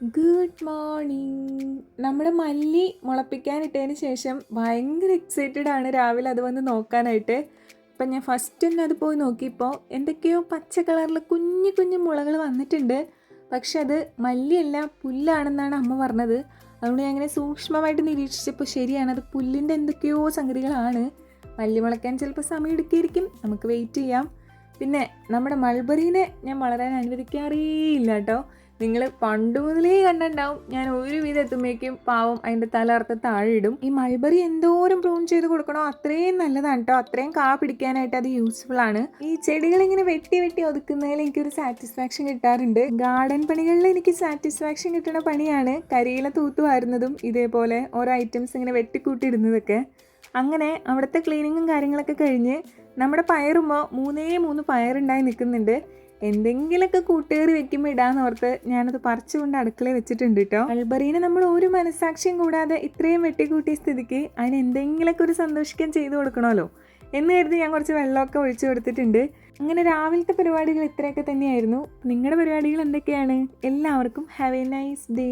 Good morning. നമ്മുടെ മല്ലി മുളപ്പിക്കാനിട്ടതിന് ശേഷം ഭയങ്കര എക്സൈറ്റഡ് ആണ് രാവിലെ അത് വന്ന് നോക്കാനായിട്ട്. അപ്പം ഞാൻ ഫസ്റ്റ് തന്നെ അത് പോയി നോക്കിയപ്പോൾ എന്തൊക്കെയോ പച്ച കളറിൽ കുഞ്ഞു കുഞ്ഞു മുളകൾ വന്നിട്ടുണ്ട്. പക്ഷെ അത് മല്ലിയല്ല, പുല്ലാണെന്നാണ് അമ്മ പറഞ്ഞത്. അതുകൊണ്ട് ഞാൻ അങ്ങനെ സൂക്ഷ്മമായിട്ട് നിരീക്ഷിച്ചപ്പോൾ ശരിയാണ്, അത് പുല്ലിൻ്റെ എന്തൊക്കെയോ സംഗതികളാണ്. മല്ലി മുളയ്ക്കാൻ ചിലപ്പോൾ സമയം എടുക്കിയിരിക്കും, നമുക്ക് വെയിറ്റ് ചെയ്യാം. പിന്നെ നമ്മുടെ മൾബറീനെ ഞാൻ വളരാൻ അനുവദിക്കാറേയില്ല കേട്ടോ. നിങ്ങൾ പണ്ട് മുതലേ കണ്ടിട്ടുണ്ടാവും, ഞാൻ ഒരുവിധം എത്തുമ്പോഴേക്കും പാവം അതിൻ്റെ തലർത്ത് താഴെ ഇടും. ഈ മൾബറി എന്തോരം പ്രൂൺ ചെയ്ത് കൊടുക്കണോ അത്രയും നല്ലതാണ് കേട്ടോ. അത്രയും കാ പിടിക്കാനായിട്ട് അത് യൂസ്ഫുൾ ആണ്. ഈ ചെടികൾ ഇങ്ങനെ വെട്ടി വെട്ടി ഒതുക്കുന്നതിൽ എനിക്കൊരു സാറ്റിസ്ഫാക്ഷൻ കിട്ടാറുണ്ട്. ഗാർഡൻ പണികളിൽ എനിക്ക് സാറ്റിസ്ഫാക്ഷൻ കിട്ടുന്ന പണിയാണ് കരിയില തൂത്തുവാരുന്നതും ഇതേപോലെ ഓരോ ഐറ്റംസ് ഇങ്ങനെ വെട്ടിക്കൂട്ടിയിടുന്നതൊക്കെ. അങ്ങനെ അവിടുത്തെ ക്ലീനിങ്ങും കാര്യങ്ങളൊക്കെ കഴിഞ്ഞ് നമ്മുടെ പയറുമ്പോൾ 3 പയറുണ്ടായി നിൽക്കുന്നുണ്ട്. എന്തെങ്കിലുമൊക്കെ കൂട്ടുകറി വെക്കുമ്പോൾ ഇടാന്ന് ഓർത്ത് ഞാനത് പറിച്ചുകൊണ്ട് അടുക്കളയിൽ വെച്ചിട്ടുണ്ട് കേട്ടോ. മൾബറീനെ നമ്മൾ ഒരു മനസ്സാക്ഷിയും കൂടാതെ ഇത്രയും വെട്ടിക്കൂട്ടിയ സ്ഥിതിക്ക് അതിന് എന്തെങ്കിലുമൊക്കെ ഒരു സന്തോഷിക്കാൻ ചെയ്തു കൊടുക്കണമല്ലോ എന്ന് കരുതി ഞാൻ കുറച്ച് വെള്ളമൊക്കെ ഒഴിച്ചു കൊടുത്തിട്ടുണ്ട്. അങ്ങനെ രാവിലത്തെ പരിപാടികൾ ഇത്രയൊക്കെ തന്നെയായിരുന്നു. നിങ്ങളുടെ പരിപാടികൾ എന്തൊക്കെയാണ്? എല്ലാവർക്കും ഹാവ് എ നൈസ് ഡേ.